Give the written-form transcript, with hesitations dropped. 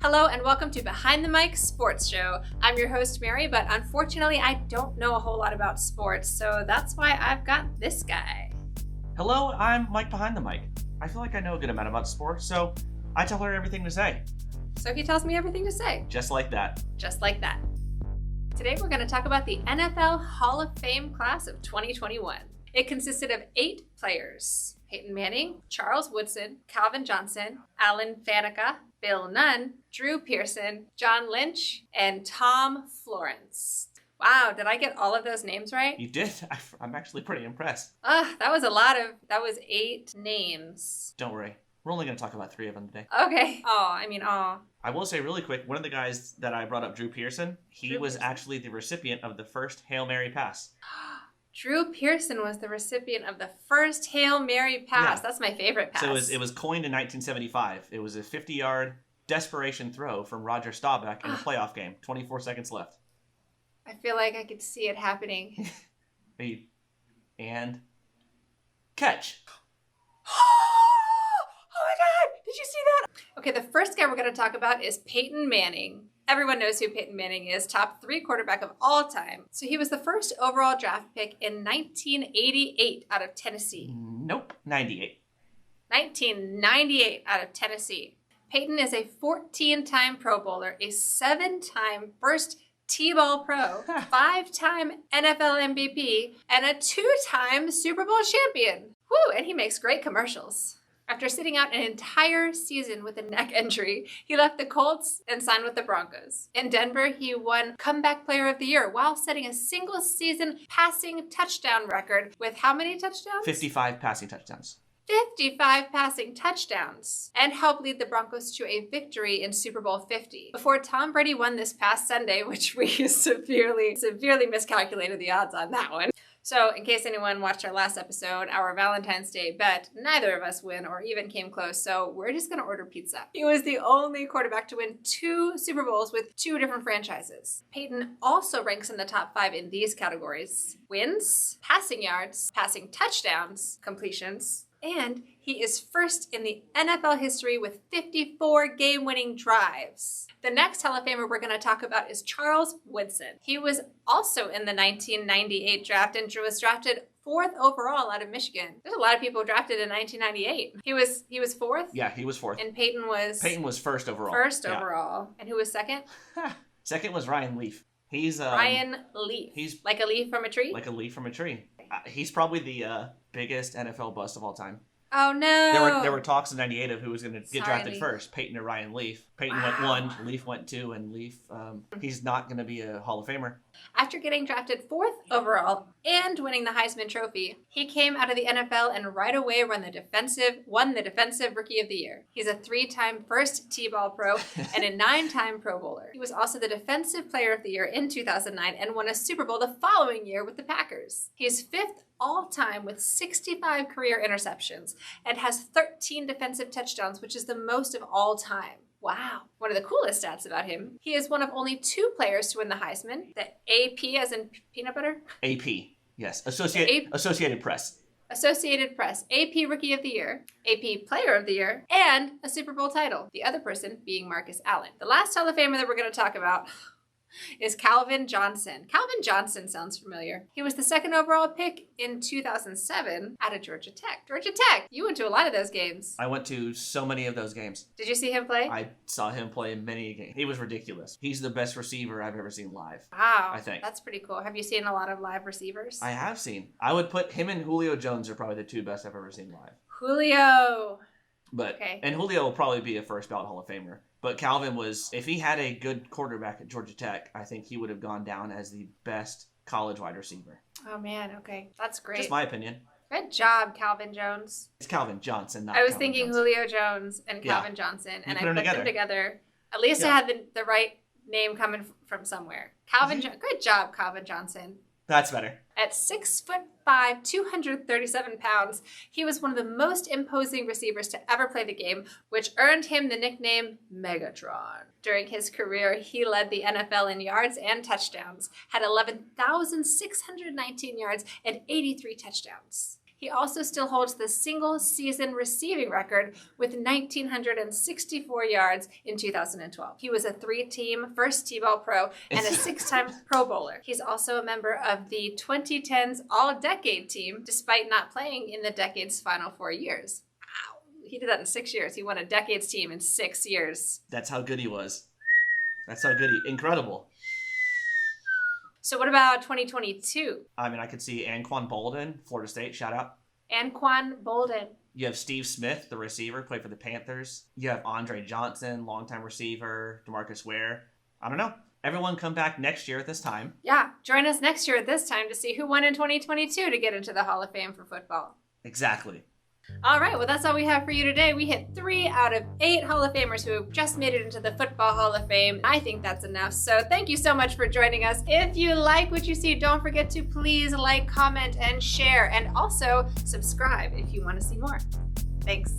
Hello and welcome to Behind the Mic Sports Show. I'm your host, Mary, but unfortunately I don't know a whole lot about sports, so that's why I've got this guy. Hello, I'm Mike Behind the Mic. I feel like I know a good amount about sports, so I tell her everything to say. So he tells me everything to say. Just like that. Just like that. Today we're going to talk about the NFL Hall of Fame class of 2021. It consisted of 8 players: Peyton Manning, Charles Woodson, Calvin Johnson, Alan Faneca, Bill Nunn, Drew Pearson, John Lynch, and Tom Florence. Wow, did I get all of those names right? You did. I'm actually pretty impressed. That was 8 names. Don't worry. We're only going to talk about 3 of them today. Okay. I will say really quick, one of the guys that I brought up, Drew Pearson, he was actually the recipient of the first Hail Mary pass. Drew Pearson was the recipient of the first Hail Mary pass. Yeah. That's my favorite pass. So it was coined in 1975. It was a 50-yard desperation throw from Roger Staubach in a playoff game. 24 seconds left. I feel like I could see it happening. And catch. Oh my God! Did you see that? Okay, the first guy we're going to talk about is Peyton Manning. Everyone knows who Peyton Manning is, top 3 quarterback of all time. So he was the first overall draft pick in 1988 out of Tennessee. Nope, 98. 1998 out of Tennessee. Peyton is a 14-time Pro Bowler, a 7-time first T-ball pro, 5-time NFL MVP, and a 2-time Super Bowl champion. Woo, and he makes great commercials. After sitting out an entire season with a neck injury, he left the Colts and signed with the Broncos. In Denver, he won Comeback Player of the Year while setting a single-season passing touchdown record with how many touchdowns? 55 passing touchdowns. 55 passing touchdowns, and helped lead the Broncos to a victory in Super Bowl 50 before Tom Brady won this past Sunday, which we severely miscalculated the odds on that one. So in case anyone watched our last episode, our Valentine's Day bet, neither of us win or even came close, so we're just going to order pizza. He was the only quarterback to win 2 Super Bowls with 2 different franchises. Peyton also ranks in the top 5 in these categories: wins, passing yards, passing touchdowns, completions, and he is first in the NFL history with 54 game-winning drives. The next Hall of Famer we're going to talk about is Charles Woodson. He was also in the 1998 draft and was drafted 4th overall out of Michigan. There's a lot of people drafted in 1998. He was 4th? Yeah, he was 4th. And Peyton was? Peyton was 1st overall. Overall. And who was 2nd? Second was Ryan Leaf. He's Ryan Leaf. He's like a leaf from a tree? Like a leaf from a tree. He's probably the biggest NFL bust of all time. Oh, no. There were talks in 98 of who was going to get drafted first, Peyton or Ryan Leaf. Peyton went 1, Leaf went 2, and Leaf, he's not going to be a Hall of Famer. After getting drafted 4th overall and winning the Heisman Trophy, he came out of the NFL and right away won the Defensive Rookie of the Year. He's a 3-time first T-ball pro and a 9-time Pro Bowler. He was also the Defensive Player of the Year in 2009 and won a Super Bowl the following year with the Packers. He's 5th all-time with 65 career interceptions and has 13 defensive touchdowns, which is the most of all time. Wow. One of the coolest stats about him, he is one of only 2 players to win the Heisman, the AP as in peanut butter? AP, yes. Associated Press. Associated Press, AP Rookie of the Year, AP Player of the Year, and a Super Bowl title, the other person being Marcus Allen. The last Hall of Famer that we're going to talk about is Calvin Johnson. Calvin Johnson sounds familiar. He was the 2nd overall pick in 2007 out of Georgia Tech. Georgia Tech, you went to a lot of those games. I went to so many of those games. Did you see him play? I saw him play in many games. He was ridiculous. He's the best receiver I've ever seen live. Wow. I think. That's pretty cool. Have you seen a lot of live receivers? I have seen. I would put him and Julio Jones are probably the 2 best I've ever seen live. Julio. But okay. And Julio will probably be a first ballot Hall of Famer. But Calvin was, if he had a good quarterback at Georgia Tech, I think he would have gone down as the best college wide receiver. Oh, man. Okay. That's great. Just my opinion. Good job, Calvin Jones. It's Calvin Johnson, not I was Calvin thinking Jones. Julio Jones and Calvin Johnson, and I put them together. At least I had the right name coming from somewhere. Good job, Calvin Johnson. That's better. At 6'5", 237 pounds, he was one of the most imposing receivers to ever play the game, which earned him the nickname Megatron. During his career, he led the NFL in yards and touchdowns, had 11,619 yards and 83 touchdowns. He also still holds the single season receiving record with 1,964 yards in 2012. He was a 3-team first T-ball pro and a 6-time Pro Bowler. He's also a member of the 2010s All-Decade team, despite not playing in the decade's final 4 years. Wow. He did that in 6 years. He won a Decades team in 6 years. That's how good he was. That's how good incredible. So what about 2022? I mean, I could see Anquan Bolden, Florida State, shout out. Anquan Bolden. You have Steve Smith, the receiver, played for the Panthers. You have Andre Johnson, longtime receiver, DeMarcus Ware. I don't know. Everyone come back next year at this time. Yeah, join us next year at this time to see who won in 2022 to get into the Hall of Fame for football. Exactly. All right, well, that's all we have for you today. We hit 3 out of 8 Hall of Famers who have just made it into the Football Hall of Fame. I think that's enough. So thank you so much for joining us. If you like what you see, don't forget to please like, comment, and share. And also subscribe if you want to see more. Thanks.